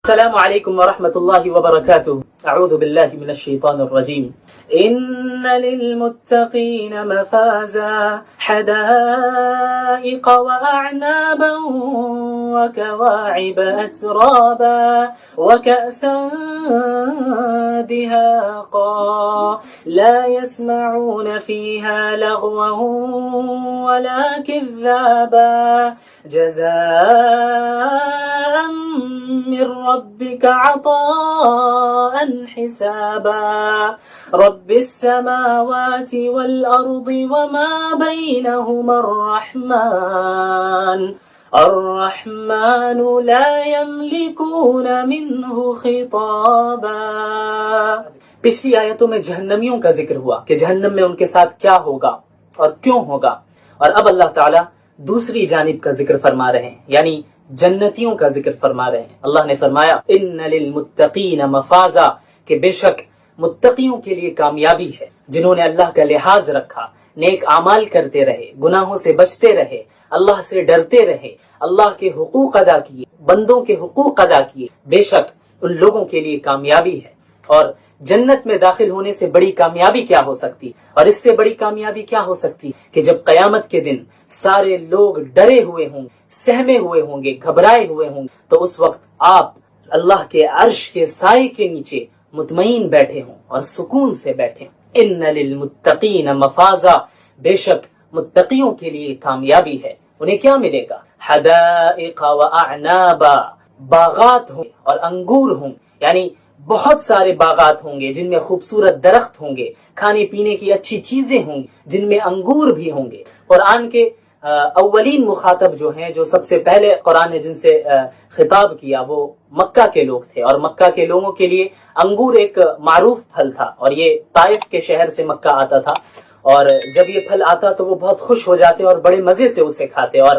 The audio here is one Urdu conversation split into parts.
السلام علیکم ورحمۃ اللہ وبرکاتہ. اعوذ باللہ من الشیطان الرجیم. ان للمتقین مفازا حدائق واعنابا وكواعب اترابا وكأسا دهاقا لا يسمعون فيها لغوا ولا كذابا جزاء من ربك عطاء حسابا رب السماوات والأرض وما بينهما الرحمن لا يملكون منه خطابا. پچھلی آیتوں میں جہنمیوں کا ذکر ہوا کہ جہنم میں ان کے ساتھ کیا ہوگا اور کیوں ہوگا، اور اب اللہ تعالیٰ دوسری جانب کا ذکر فرما رہے ہیں، یعنی جنتیوں کا ذکر فرما رہے ہیں. اللہ نے فرمایا ان للمتقین مفازا، کہ بے شک متقیوں کے لیے کامیابی ہے، جنہوں نے اللہ کا لحاظ رکھا، نیک اعمال کرتے رہے، گناہوں سے بچتے رہے، اللہ سے ڈرتے رہے، اللہ کے حقوق ادا کیے، بندوں کے حقوق ادا کیے. بے شک ان لوگوں کے لیے کامیابی ہے. اور جنت میں داخل ہونے سے بڑی کامیابی کیا ہو سکتی، اور اس سے بڑی کامیابی کیا ہو سکتی کہ جب قیامت کے دن سارے لوگ ڈرے ہوئے ہوں، سہمے ہوئے ہوں گے، گھبرائے ہوئے ہوں گے، تو اس وقت آپ اللہ کے عرش کے سائے کے نیچے مطمئن بیٹھے ہوں اور سکون سے بیٹھے ہوں. ان للمتقین مفازا، بے شک متقیوں کے لیے کامیابی ہے. انہیں کیا ملے گا؟ حدائق واعنابا، باغات ہوں اور انگور ہوں، یعنی بہت سارے باغات ہوں گے جن میں خوبصورت درخت ہوں گے، کھانے پینے کی اچھی چیزیں ہوں گی جن میں انگور بھی ہوں گے. قرآن کے اولین مخاطب جو ہیں، جو سب سے پہلے قرآن نے جن سے خطاب کیا، وہ مکہ کے لوگ تھے، اور مکہ کے لوگوں کے لیے انگور ایک معروف پھل تھا، اور یہ طائف کے شہر سے مکہ آتا تھا، اور جب یہ پھل آتا تو وہ بہت خوش ہو جاتے اور بڑے مزے سے اسے کھاتے، اور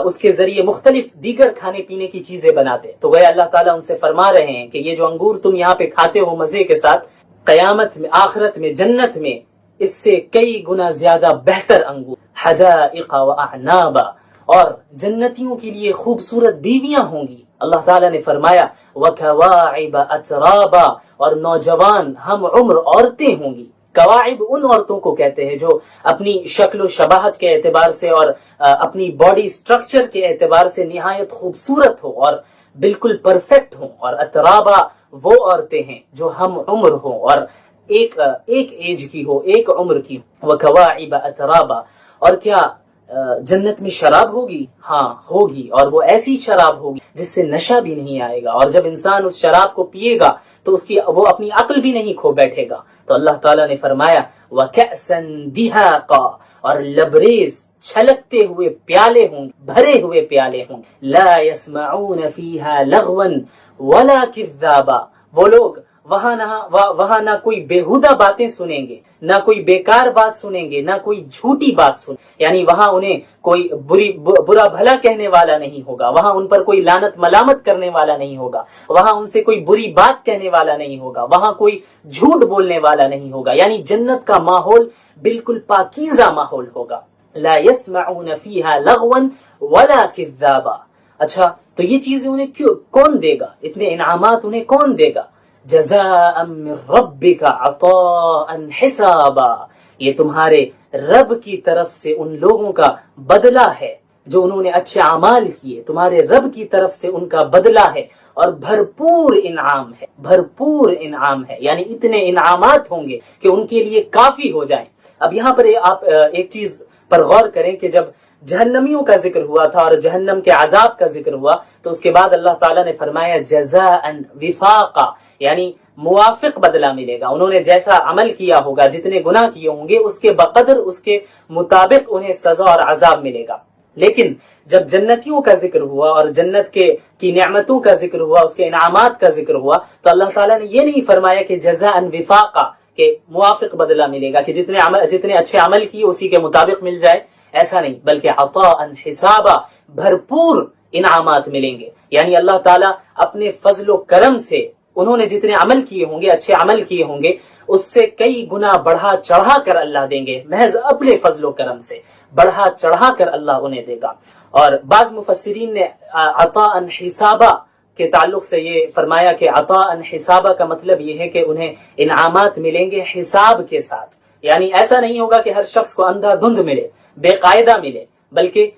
اس کے ذریعے مختلف دیگر کھانے پینے کی چیزیں بناتے. تو گویا اللہ تعالیٰ ان سے فرما رہے ہیں کہ یہ جو انگور تم یہاں پہ کھاتے ہو مزے کے ساتھ، قیامت میں، آخرت میں، جنت میں اس سے کئی گنا زیادہ بہتر انگور، حدائق واعنابا، اور جنتیوں کے لیے خوبصورت بیویاں ہوں گی. اللہ تعالیٰ نے فرمایا وکواعب اترابا، اور نوجوان ہم عمر عورتیں ہوں گی. قواعب ان عورتوں کو کہتے ہیں جو اپنی شکل و شباہت کے اعتبار سے اور اپنی باڈی سٹرکچر کے اعتبار سے نہایت خوبصورت ہو اور بالکل پرفیکٹ ہوں، اور اترابا وہ عورتیں ہیں جو ہم عمر ہوں اور ایک ایج کی ہو، ایک عمر کی. وکواعب اترابا، اور کیا جنت میں شراب ہوگی؟ ہاں ہوگی، اور وہ ایسی شراب ہوگی جس سے نشہ بھی نہیں آئے گا، اور جب انسان اس شراب کو پیے گا تو وہ اپنی عقل بھی نہیں کھو بیٹھے گا. تو اللہ تعالیٰ نے فرمایا وَكَأْسًا دِهَاقًا، اور لبریز چھلکتے ہوئے پیالے ہوں، بھرے ہوئے پیالے ہوں. لَا يَسْمَعُونَ فِيهَا لَغْوًا وَلَا كِذَّابًا، وہ لوگ وہاں نہ کوئی بےہودہ باتیں سنیں گے، نہ کوئی بیکار بات سنیں گے، نہ کوئی جھوٹی بات سنیں، یعنی وہاں انہیں کوئی برا بھلا کہنے والا نہیں ہوگا، وہاں ان پر کوئی لعنت ملامت کرنے والا نہیں ہوگا، وہاں ان سے کوئی بری بات کہنے والا نہیں ہوگا، وہاں کوئی جھوٹ بولنے والا نہیں ہوگا. یعنی جنت کا ماحول بالکل پاکیزہ ماحول ہوگا. لا يسمعون فيها لغوا ولا كذابا. اچھا، تو یہ چیزیں انہیں کون دے گا؟ اتنے انعامات انہیں کون دے گا؟ جزاء من ربک عطاء حسابا، یہ تمہارے رب کی طرف سے ان لوگوں کا بدلہ ہے جو انہوں نے اچھے اعمال کیے، تمہارے رب کی طرف سے ان کا بدلہ ہے، اور بھرپور انعام ہے، بھرپور انعام ہے، یعنی اتنے انعامات ہوں گے کہ ان کے لیے کافی ہو جائیں. اب یہاں پر آپ ایک چیز پر غور کریں کہ جب جہنمیوں کا ذکر ہوا تھا اور جہنم کے عذاب کا ذکر ہوا، تو اس کے بعد اللہ تعالیٰ نے فرمایا جزاء وفاقا، یعنی موافق بدلہ ملے گا. انہوں نے جیسا عمل کیا ہوگا، جتنے گناہ کیے ہوں گے، اس کے بقدر، اس کے مطابق انہیں سزا اور عذاب ملے گا. لیکن جب جنتیوں کا ذکر ہوا اور جنت کی نعمتوں کا ذکر ہوا، اس کے انعامات کا ذکر ہوا، تو اللہ تعالیٰ نے یہ نہیں فرمایا کہ جزاء وفاقا، کہ موافق بدلہ ملے گا، کہ جتنے اچھے عمل کیے اسی کے مطابق مل جائے، ایسا نہیں، بلکہ عطاء حسابا، بھرپور انعامات ملیں گے. یعنی اللہ تعالیٰ اپنے فضل و کرم سے انہوں نے جتنے عمل کیے ہوں گے، اچھے عمل کیے ہوں گے، اس سے کئی گنا بڑھا چڑھا کر اللہ دیں گے. محض اپنے فضل و کرم سے بڑھا چڑھا کر اللہ انہیں دے گا. اور بعض مفسرین نے عطاء حسابا کے تعلق سے یہ فرمایا کہ عطاء حسابا کا مطلب یہ ہے کہ انہیں انعامات ملیں گے حساب کے ساتھ، یعنی ایسا نہیں ہوگا کہ ہر شخص کو اندھا دھند ملے، بے قاعدہ ملے، بلکہ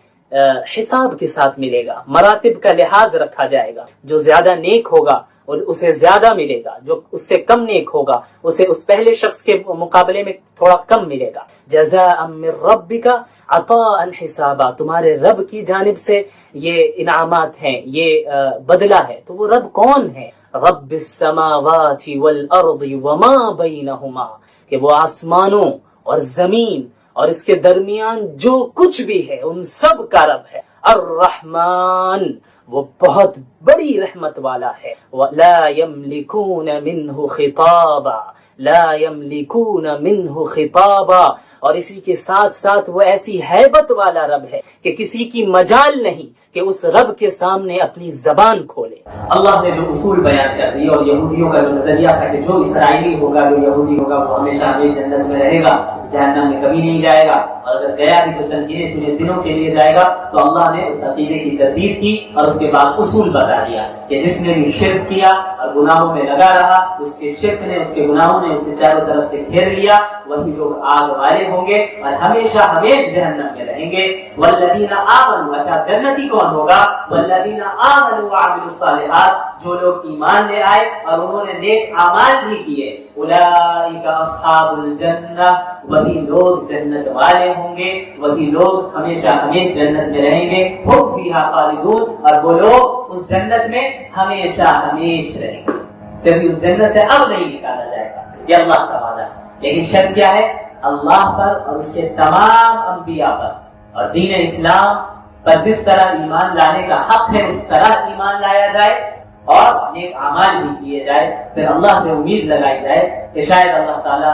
حساب کے ساتھ ملے گا، مراتب کا لحاظ رکھا جائے گا، جو زیادہ نیک ہوگا اور اسے زیادہ ملے گا، جو اس سے کم نیک ہوگا اسے اس پہلے شخص کے مقابلے میں تھوڑا کم ملے گا۔ جزاء من ربک عطاء حسابا، تمہارے رب کی جانب سے یہ انعامات ہیں، یہ بدلہ ہے۔ تو وہ رب کون ہے؟ رب السماوات والارض وما بینہما، کہ وہ آسمانوں اور زمین اور اس کے درمیان جو کچھ بھی ہے ان سب کا رب ہے۔ الرحمن، وہ بہت بڑی رحمت والا ہے۔ لا یملکون منہ خطابا، لا یملکون منہ خطابا، اور اسی کے ساتھ ساتھ وہ ایسی ہیبت والا رب ہے کہ کسی کی مجال نہیں کہ اس رب کے سامنے اپنی زبان کھولے۔ اللہ نے جو اصول بیان کر دیے، اور یہودیوں کا جو نظریہ تھا کہ جو اسرائیلی ہوگا، جو یہودی ہوگا، وہ ہمیشہ جنت میں رہے گا، جہنم میں کبھی نہیں جائے گا، اور اگر گیا بھی تو چند گنے چنے دنوں کے لیے جائے گا، تو اللہ نے اس عقیدے کی تردید کی اور اس کے بعد اصول بتا دیا کہ جس نے بھی شرک کیا اور گناہوں میں لگا رہا، اس کے شرک نے، اس کے گناہوں نے اسے چاروں طرف سے گھیر لیا، وہی لوگ آگ والے ہوں گے اور ہمیشہ ہمیشہ جہنم میں رہیں گے۔ والذین آمنوا، اچھا جنتی کون ہوگا؟ والذین آمنوا وعملوا الصالحات، جو لوگ ایمان لے آئے اور انہوں نے نیک اعمال بھی کیے، اولئک اصحاب الجنہ، وہی لوگ جنت والے ہوں گے، وہی لوگ ہمیشہ ہمیشہ جنت میں رہیں گے۔ ہم فیہا خالدون، اور وہ لوگ اس جنت میں ہمیشہ ہمیشہ رہیں گے، کبھی اس جنت سے اب نہیں نکالا جائے گا، یہ اللہ کا وعدہ ہے۔ لیکن شرط کیا ہے؟ اللہ پر اور اس کے تمام انبیاء پر اور دین اسلام پر جس طرح ایمان لانے کا حق ہے اس طرح ایمان لایا جائے اور نیک اعمال بھی کیے جائے، پھر اللہ سے امید لگائی جائے کہ شاید اللہ تعالیٰ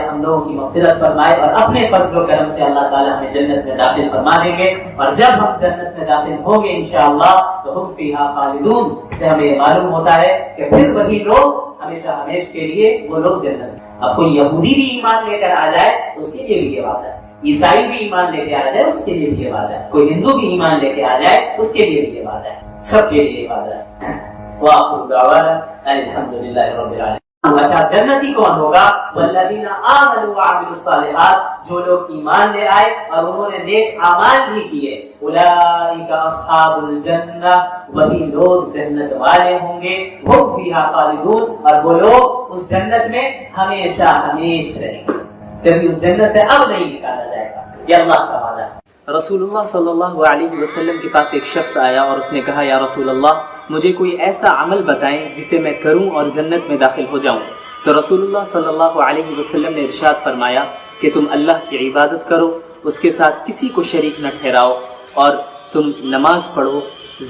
ہم لوگوں کی مغفرت فرمائے اور اپنے فضل و کرم سے اللہ تعالیٰ ہمیں جنت میں داخل فرما دیں گے، اور جب ہم جنت میں داخل ہوں گے انشاءاللہ تو ہم فیہا خالدون سے ہمیں معلوم ہوتا ہے کہ پھر وہی لوگ ہمیشہ ہمیشہ کے لیے وہ لوگ جنت میں۔ اب کوئی یہودی بھی ایمان لے کر آ جائے تو اس کے لیے بھی یہ بات ہے، عیسائی بھی ایمان لے کے آ جائے اس کے لیے بھی یہ بات ہے، کوئی ہندو بھی ایمان لے کے آ جائے اس کے لیے بھی یہ بات ہے، سب کے لیے یہ بات ہے۔ وآخر دعوانا الحمدللہ رب العالمین۔ اچھا جنتی کون ہوگا؟ والذین آمنوا وعملوا الصالحات، جو لوگ ایمان لے آئے اور انہوں نے نیک اعمال بھی کیے، اولئک اصحاب الجنہ، وہی لوگ جنت والے ہوں گے، ہم فیہا خالدون، اور وہ لوگ اس جنت میں ہمیشہ ہمیشہ رہیں گے، کبھی اس جنت سے اب نہیں نکالا جائے گا، یہ اللہ کا وعدہ ہے۔ رسول اللہ صلی اللہ علیہ وسلم کے پاس ایک شخص آیا اور اس نے کہا یا رسول اللہ مجھے کوئی ایسا عمل بتائیں جسے میں کروں اور جنت میں داخل ہو جاؤں۔ تو رسول اللہ صلی اللہ علیہ وسلم نے ارشاد فرمایا کہ تم اللہ کی عبادت کرو، اس کے ساتھ کسی کو شریک نہ ٹھہراؤ، اور تم نماز پڑھو،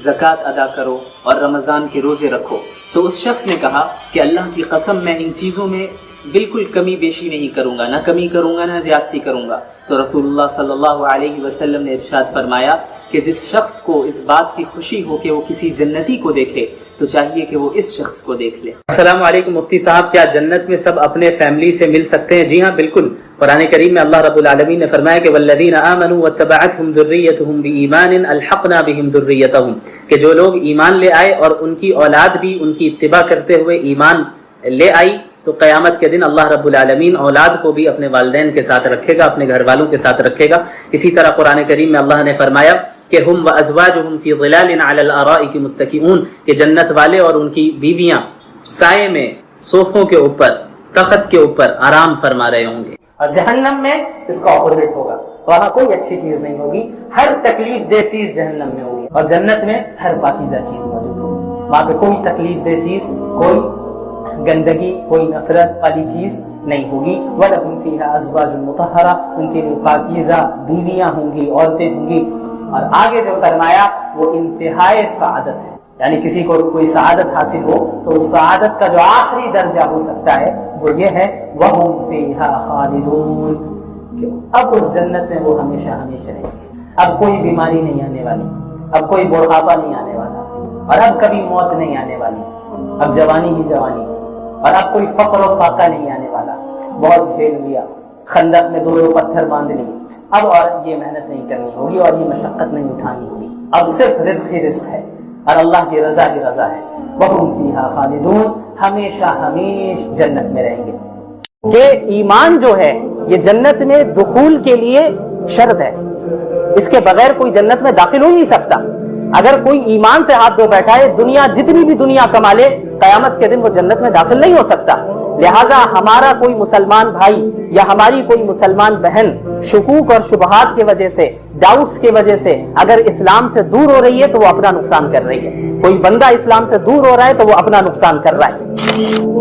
زکوٰۃ ادا کرو اور رمضان کے روزے رکھو۔ تو اس شخص نے کہا کہ اللہ کی قسم میں ان چیزوں میں بالکل کمی بیشی نہیں کروں گا، نہ کمی کروں گا نہ زیادتی کروں گا۔ تو رسول اللہ صلی اللہ علیہ وسلم نے ارشاد فرمایا کہ جس شخص کو اس بات کی خوشی ہو کہ وہ کسی جنتی کو دیکھے تو چاہیے کہ وہ اس شخص کو دیکھ لے۔ السلام علیکم مفتی صاحب، کیا جنت میں سب اپنے فیملی سے مل سکتے ہیں؟ جی ہاں بالکل، قرآن کریم میں اللہ رب العالمین نے فرمایا کہ والذین آمنوا واتبعتهم ذریتهم بایمان الحقنا بهم ذریتهم، کہ جو لوگ ایمان لے آئے اور ان کی اولاد بھی ان کی اتباع کرتے ہوئے ایمان لے آئی، تو قیامت کے دن اللہ رب العالمین اولاد کو بھی اپنے والدین کے ساتھ رکھے گا، اپنے گھر والوں کے ساتھ رکھے گا۔ اسی طرح قرآن کریم میں اللہ نے فرمایا کہ ہم وازواجہم فی ظلال علی الارائک متکئون، کہ جنت والے اور ان کی بیویاں سائے میں صوفوں کے اوپر، تخت کے اوپر آرام فرما رہے ہوں گے۔ اور جہنم میں اس کا اپوزٹ ہوگا، وہاں کوئی اچھی چیز نہیں ہوگی، ہر تکلیف دہ چیز جہنم میں ہوگی، اور جنت میں ہر پاکیزہ چیز موجود ہوگی۔ وہاں پہ کوئی تکلیف دہ چیز، کوئی گندگی، کوئی نفرت والی چیز نہیں ہوگی۔ وَلَهُمْ فِيهَا أَزْوَاجٌ مُطَهَّرَةٌ، ان کے لیے پاکیزہ بیویاں ہوں گی، عورتیں ہوں گی۔ اور آگے جو فرمایا وہ انتہائی سعادت ہے، یعنی کسی کو کوئی سعادت حاصل ہو تو اس سعادت کا جو آخری درجہ ہو سکتا ہے وہ یہ ہے وَهُمْ فِيهَا خَالِدُونَ، کہ اب اس جنت میں وہ ہمیشہ ہمیشہ رہیں گے۔ اب کوئی بیماری نہیں آنے والی، اب کوئی بڑھاپا نہیں آنے والا، اور اب کبھی موت نہیں آنے والی، اب جوانی ہی جوانی، اور اب کوئی فقر و فاقہ نہیں آنے والا۔ بہت جھیل لیا، خندق میں 2 پتھر باندھ لیے، اب اور یہ محنت نہیں کرنی ہوگی اور یہ مشقت نہیں اٹھانی ہوگی، اب صرف رزق ہی رزق ہے۔ اور اللہ کی رضا ہی رضا ہے. وَهُمْ فِيهَا خَالِدُونَ, ہمیشہ ہمیش جنت میں رہیں گے. کہ ایمان جو ہے یہ جنت میں دخول کے لیے شرط ہے, اس کے بغیر کوئی جنت میں داخل ہو ہی نہیں سکتا. اگر کوئی ایمان سے ہاتھ دھو بیٹھا ہے, دنیا جتنی بھی دنیا کما لے, قیامت کے دن وہ جنت میں داخل نہیں ہو سکتا. لہذا ہمارا کوئی مسلمان بھائی یا ہماری کوئی مسلمان بہن شکوک اور شبہات کی وجہ سے, ڈاؤٹس کی وجہ سے اگر اسلام سے دور ہو رہی ہے تو وہ اپنا نقصان کر رہی ہے. کوئی بندہ اسلام سے دور ہو رہا ہے تو وہ اپنا نقصان کر رہا ہے.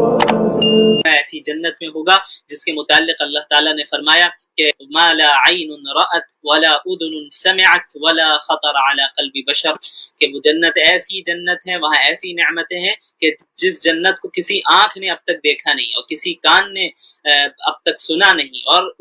ایسی جنت میں ہوگا جس کے متعلق اللہ تعالیٰ نے فرمایا کہ ما لا عین رأت ولا اذن سمعت ولا خطر على قلب بشر, کہ وہ جنت ایسی جنت ہے, وہاں ایسی نعمتیں ہیں کہ جس جنت کو کسی آنکھ نے اب تک دیکھا نہیں اور کسی کان نے اب تک سنا نہیں, اور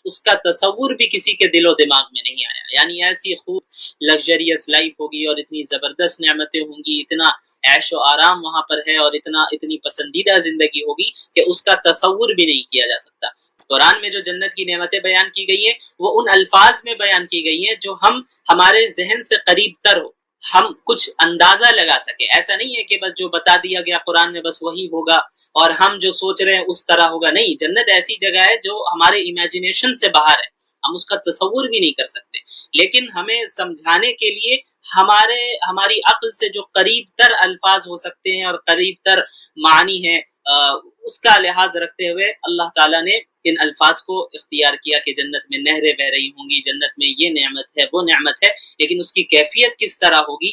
اس کا تصور بھی کسی کے دل و دماغ میں نہیں آیا. یعنی ایسی خوب لگژریس لائف ہوگی اور اتنی زبردست نعمتیں ہوں گی, اتنا عیش و آرام وہاں پر ہے اور اتنی پسندیدہ زندگی ہوگی کہ اس کا تصور بھی نہیں کیا جا سکتا. قرآن میں جو جنت کی نعمتیں بیان کی گئی ہیں وہ ان الفاظ میں بیان کی گئی ہیں جو ہمارے ذہن سے قریب تر ہو, ہم کچھ اندازہ لگا سکیں. ایسا نہیں ہے کہ بس جو بتا دیا گیا قرآن میں بس وہی ہوگا اور ہم جو سوچ رہے ہیں اس طرح ہوگا. نہیں, جنت ایسی جگہ ہے جو ہمارے امیجنیشن سے باہر ہے, ہم اس کا تصور بھی نہیں کر سکتے. لیکن ہمیں سمجھانے کے لیے ہماری عقل سے جو قریب تر الفاظ ہو سکتے ہیں اور قریب تر معنی ہیں, اس کا لحاظ رکھتے ہوئے اللہ تعالیٰ نے ان الفاظ کو اختیار کیا کہ جنت میں نہریں بہ رہی ہوں گی, جنت میں یہ نعمت ہے وہ نعمت ہے, لیکن اس کی کیفیت کس طرح ہوگی,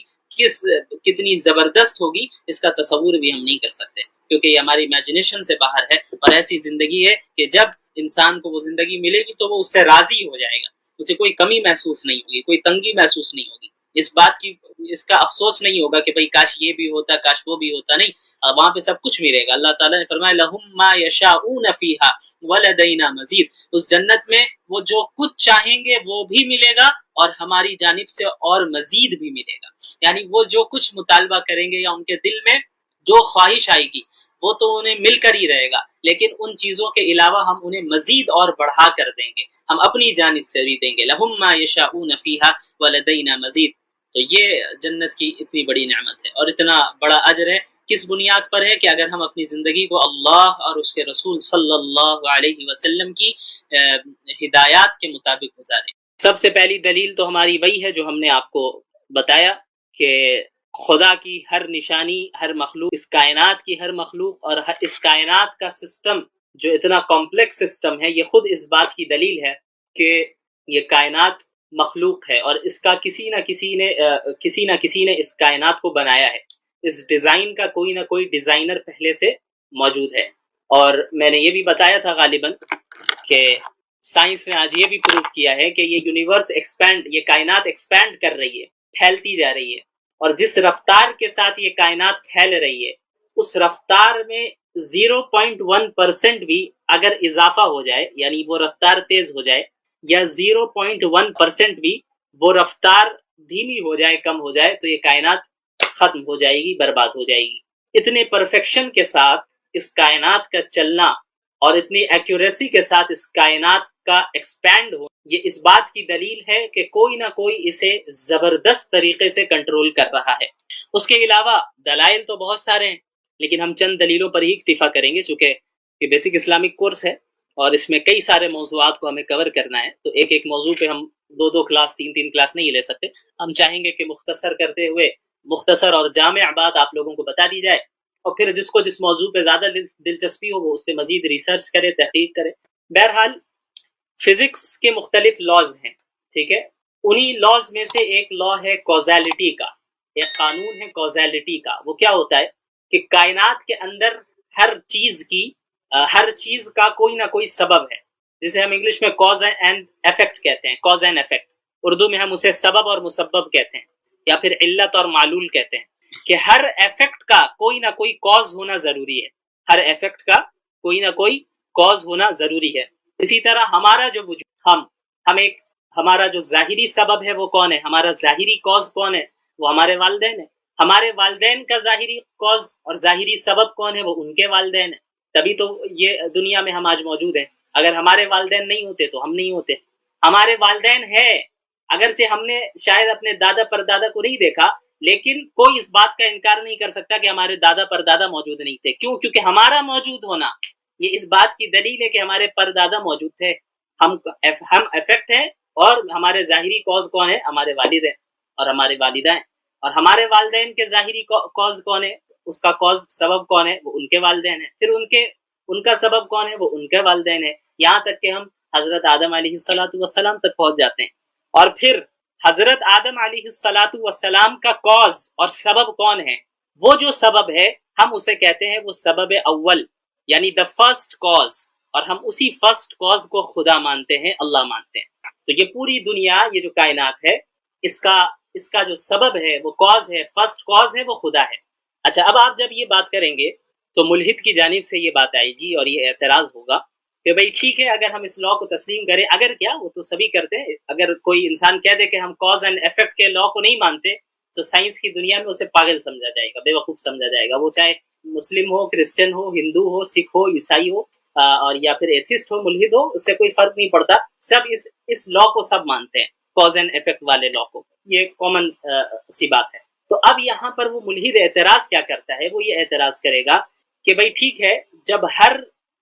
کتنی زبردست ہوگی, اس کا تصور بھی ہم نہیں کر سکتے کیونکہ یہ ہماری امیجنیشن سے باہر ہے. اور ایسی زندگی ہے کہ جب انسان کو وہ زندگی ملے گی تو وہ اس سے راضی ہو جائے گا, اسے کوئی کمی محسوس نہیں ہوگی, کوئی تنگی محسوس نہیں ہوگی, اس کا افسوس نہیں ہوگا کہ بھئی کاش یہ بھی ہوتا کاش وہ بھی ہوتا. نہیں, وہاں پہ سب کچھ ملے گا. اللہ تعالیٰ نے فرمایا لَهُمْ مَا يَشَاءُونَ فِيهَا وَلَدَيْنَا مَزِيدٌ, اس جنت میں وہ جو کچھ چاہیں گے وہ بھی ملے گا اور ہماری جانب سے اور مزید بھی ملے گا. یعنی وہ جو کچھ مطالبہ کریں گے یا ان کے دل میں جو خواہش آئے گی وہ تو انہیں مل کر ہی رہے گا, لیکن ان چیزوں کے علاوہ ہم انہیں مزید اور بڑھا کر دیں گے, ہم اپنی جانب سے بھی دیں گے. لَهُمْ مَا يَشَاءُونَ فِيهَا وَلَدَيْنَا مَزِيدٌ. تو یہ جنت کی اتنی بڑی نعمت ہے اور اتنا بڑا اجر ہے. کس بنیاد پر ہے کہ اگر ہم اپنی زندگی کو اللہ اور اس کے رسول صلی اللہ علیہ وسلم کی ہدایات کے مطابق گزاریں. سب سے پہلی دلیل تو ہماری وہی ہے جو ہم نے آپ کو بتایا کہ خدا کی ہر نشانی, ہر مخلوق, اس کائنات کی ہر مخلوق اور اس کائنات کا سسٹم جو اتنا کمپلیکس سسٹم ہے, یہ خود اس بات کی دلیل ہے کہ یہ کائنات مخلوق ہے اور اس کا کسی نہ کسی نے اس کائنات کو بنایا ہے. اس ڈیزائن کا کوئی نہ کوئی ڈیزائنر پہلے سے موجود ہے. اور میں نے یہ بھی بتایا تھا غالباً کہ سائنس نے آج یہ بھی پروف کیا ہے کہ یہ یونیورس ایکسپینڈ, یہ کائنات ایکسپینڈ کر رہی ہے, پھیلتی جا رہی ہے, اور جس رفتار کے ساتھ یہ کائنات پھیل رہی ہے اس رفتار میں 0.1% بھی اگر اضافہ ہو جائے, یعنی وہ رفتار تیز ہو جائے, یا 0.1% بھی وہ رفتار دھیمی ہو جائے, کم ہو جائے, تو یہ کائنات ختم ہو جائے گی, برباد ہو جائے گی. اتنے پرفیکشن کے ساتھ اس کائنات کا چلنا اور اتنی ایکوریسی کے ساتھ اس کائنات کا ایکسپینڈ ہو, یہ اس بات کی دلیل ہے کہ کوئی نہ کوئی اسے زبردست طریقے سے کنٹرول کر رہا ہے. اس کے علاوہ دلائل تو بہت سارے ہیں, لیکن ہم چند دلیلوں پر ہی اکتفا کریں گے چونکہ یہ بیسک اسلامک کورس ہے اور اس میں کئی سارے موضوعات کو ہمیں کور کرنا ہے, تو ایک موضوع پہ ہم 2 کلاس 3 کلاس نہیں لے سکتے. ہم چاہیں گے کہ مختصر کرتے ہوئے مختصر اور جامع بات آپ لوگوں کو بتا دی جائے, اور پھر جس کو جس موضوع پہ زیادہ دلچسپی ہو وہ اس پہ مزید ریسرچ کرے, تحقیق کرے. بہرحال فزکس کے مختلف لاز ہیں, ٹھیک ہے, انہی لاز میں سے ایک لا ہے کوزیلٹی کا, ایک قانون ہے کوزیلٹی کا. وہ کیا ہوتا ہے کہ کائنات کے اندر ہر چیز کا کوئی نہ کوئی سبب ہے, جسے ہم انگلش میں کاز اینڈ ایفیکٹ کہتے ہیں, کاز اینڈ ایفیکٹ. اردو میں ہم اسے سبب اور مسبب کہتے ہیں یا پھر علت اور معلول کہتے ہیں, کہ ہر ایفیکٹ کا کوئی نہ کوئی کاز ہونا ضروری ہے, ہر ایفیکٹ کا کوئی نہ کوئی کاز ہونا ضروری ہے. اسی طرح ہمارا جو وجود, ہمارا جو ظاہری سبب ہے وہ کون ہے, ہمارا ظاہری کاز کون ہے, وہ ہمارے والدین ہیں. ہمارے والدین کا ظاہری کاز اور ظاہری سبب کون ہے, وہ ان کے والدین ہیں, تبھی تو یہ دنیا میں ہم آج موجود ہیں. اگر ہمارے والدین نہیں ہوتے تو ہم نہیں ہوتے. ہمارے والدین ہیں, اگرچہ ہم نے شاید اپنے دادا پردادا کو نہیں دیکھا, لیکن کوئی اس بات کا انکار نہیں کر سکتا کہ ہمارے دادا پردادا موجود نہیں تھے. کیوں؟ کیونکہ ہمارا موجود ہونا یہ اس بات کی دلیل ہے کہ ہمارے پردادا موجود تھے. ہم افیکٹ ہیں، اور ہمارے ظاہری کوز کون ہے؟ ہمارے والد ہیں اور ہمارے والدہ ہیں. اور ہمارے والدین کے ظاہری کوز کون ہے؟ اس کا کوز سبب کون ہے؟ وہ ان کے والدین ہیں. پھر ان کا سبب کون ہے؟ وہ ان کے والدین ہیں. یہاں تک کہ ہم حضرت آدم علیہ السلام تک پہنچ جاتے ہیں. اور پھر حضرت آدم علیہ السلام کا کوز اور سبب کون ہے؟ وہ جو سبب ہے ہم اسے کہتے ہیں وہ سبب اول، یعنی دا فرسٹ کوز. اور ہم اسی فرسٹ کوز کو خدا مانتے ہیں، اللہ مانتے ہیں. تو یہ پوری دنیا، یہ جو کائنات ہے، اس کا جو سبب ہے، وہ کوز ہے، فرسٹ کوز ہے، وہ خدا ہے. اچھا، اب آپ جب یہ بات کریں گے تو ملحد کی جانب سے یہ بات آئے گی اور یہ اعتراض ہوگا کہ بھئی ٹھیک ہے، اگر ہم اس لا کو تسلیم کریں، اگر کیا وہ تو سبھی کرتے ہیں، اگر کوئی انسان کہہ دے کہ ہم کاز اینڈ ایفیکٹ کے لا کو نہیں مانتے تو سائنس کی دنیا میں اسے پاگل سمجھا جائے گا، بے وقوف سمجھا جائے گا. وہ چاہے مسلم ہو، کرسچن ہو، ہندو ہو، سکھ ہو، عیسائی ہو، اور یا پھر ایتھسٹ ہو، ملحد ہو، اس سے کوئی فرق نہیں پڑتا. سب اس لا کو سب مانتے ہیں، کاز اینڈ ایفیکٹ والے لا کو. یہ کامن سی بات ہے. تو اب یہاں پر وہ ملحد اعتراض کیا کرتا ہے؟ وہ یہ اعتراض کرے گا کہ بھئی ٹھیک ہے، جب ہر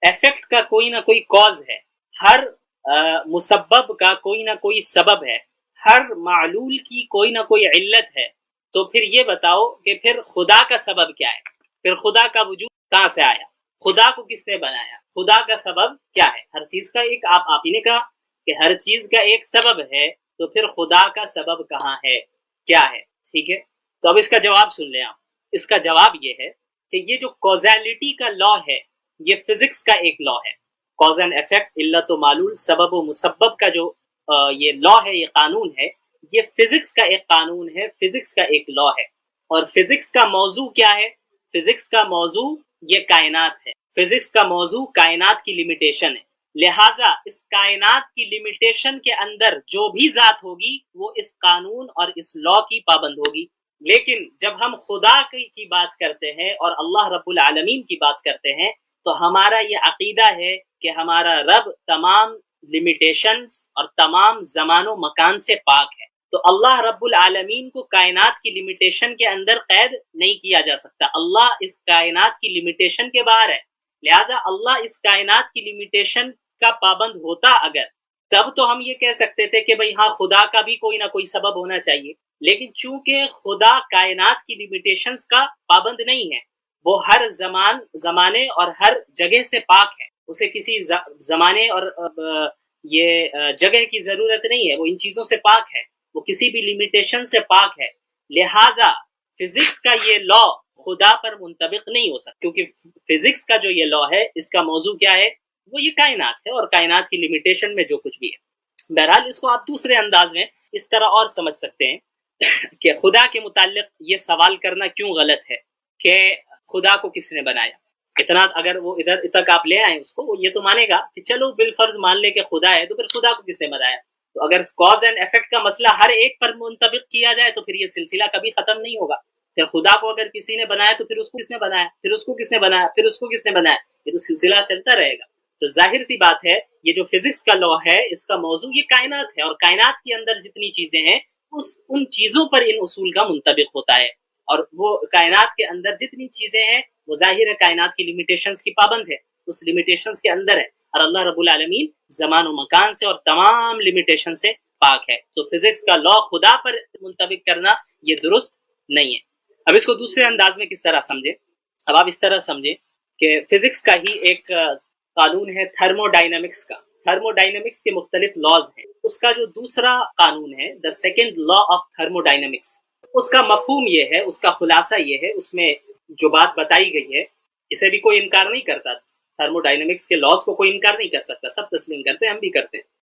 ایفیکٹ کا کوئی نہ کوئی کاز ہے، ہر مسبب کا کوئی نہ کوئی سبب ہے، ہر معلول کی کوئی نہ کوئی علت ہے، تو پھر یہ بتاؤ کہ پھر خدا کا سبب کیا ہے؟ پھر خدا کا وجود کہاں سے آیا؟ خدا کو کس نے بنایا؟ خدا کا سبب کیا ہے؟ ہر چیز کا ایک، آپ ہی نے کہا کہ ہر چیز کا ایک سبب ہے، تو پھر خدا کا سبب کہاں ہے؟ کیا ہے؟ ٹھیک ہے، تو اب اس کا جواب سن لیں آپ. اس کا جواب یہ ہے کہ یہ جو کوزیلٹی کا لا ہے، یہ فزکس کا ایک لا ہے. کاز اینڈ ایفیکٹ، علت و معلول، سبب و مسبب کا جو یہ لا ہے، یہ قانون ہے، یہ فزکس کا ایک قانون ہے، فزکس کا ایک لا ہے. اور فزکس کا موضوع کیا ہے؟ فزکس کا موضوع یہ کائنات ہے. فزکس کا موضوع کائنات کی لمیٹیشن ہے. لہٰذا اس کائنات کی لمیٹیشن کے اندر جو بھی ذات ہوگی وہ اس قانون اور اس لا کی پابند ہوگی. لیکن جب ہم خدا کی بات کرتے ہیں اور اللہ رب العالمین کی بات کرتے ہیں تو ہمارا یہ عقیدہ ہے کہ ہمارا رب تمام لمیٹیشنز اور تمام زمان و مکان سے پاک ہے. تو اللہ رب العالمین کو کائنات کی لمیٹیشن کے اندر قید نہیں کیا جا سکتا. اللہ اس کائنات کی لمیٹیشن کے باہر ہے. لہٰذا اللہ اس کائنات کی لمیٹیشن کا پابند ہوتا اگر، تب تو ہم یہ کہہ سکتے تھے کہ بھئی ہاں خدا کا بھی کوئی نہ کوئی سبب ہونا چاہیے. لیکن چونکہ خدا کائنات کی لمیٹیشنز کا پابند نہیں ہے، وہ ہر زمانے اور ہر جگہ سے پاک ہے. اسے کسی زمانے اور یہ جگہ کی ضرورت نہیں ہے. وہ ان چیزوں سے پاک ہے، وہ کسی بھی لمیٹیشن سے پاک ہے. لہٰذا فزکس کا یہ لا خدا پر منطبق نہیں ہو سکتا، کیونکہ فزکس کا جو یہ لا ہے، اس کا موضوع کیا ہے؟ وہ یہ کائنات ہے اور کائنات کی لمیٹیشن میں جو کچھ بھی ہے. بہرحال اس کو آپ دوسرے انداز میں اس طرح اور سمجھ سکتے ہیں کہ خدا کے متعلق یہ سوال کرنا کیوں غلط ہے کہ خدا کو کس نے بنایا. اتنا اگر وہ ادھر تک آپ لے آئیں اس کو، وہ یہ تو مانے گا کہ چلو بالفرض مان لے کہ خدا ہے، تو پھر خدا کو کس نے بنایا؟ تو اگر کاز اینڈ ایفیکٹ کا مسئلہ ہر ایک پر منطبق کیا جائے تو پھر یہ سلسلہ کبھی ختم نہیں ہوگا. پھر خدا کو اگر کسی نے بنایا تو پھر اس کو کس نے بنایا؟ پھر اس کو کس نے بنایا؟ پھر اس کو کس نے بنایا؟ یہ تو سلسلہ چلتا رہے گا. تو ظاہر سی بات ہے، یہ جو فزکس کا لا ہے، اس کا موضوع یہ کائنات ہے، اور کائنات کے اندر جتنی چیزیں ہیں ان چیزوں پر ان اصول کا منطبق ہوتا ہے. اور وہ کائنات کے اندر جتنی چیزیں ہیں وہ ظاہر ہے کائنات کی لمیٹیشنز کی پابند ہے، اس لمیٹیشنز کے اندر ہے. اور اللہ رب العالمین زمان و مکان سے اور تمام لمیٹیشن سے پاک ہے. تو فزکس کا لا خدا پر منطبق کرنا یہ درست نہیں ہے. اب اس کو دوسرے انداز میں کس طرح سمجھیں؟ اب آپ اس طرح سمجھیں کہ فزکس کا ہی ایک قانون ہے تھرمو ڈائنامکس کا. تھرمو ڈائنامکس کے مختلف لاز ہیں. اس کا جو دوسرا قانون ہے، the second law of thermodynamics, اس کا مفہوم یہ ہے، اس کا خلاصہ یہ ہے، اس میں جو بات بتائی گئی ہے اسے بھی کوئی انکار نہیں کرتا. تھرمو ڈائنامکس کے لاز کو کوئی انکار نہیں کر سکتا، سب تسلیم کرتے ہیں، ہم بھی کرتے ہیں.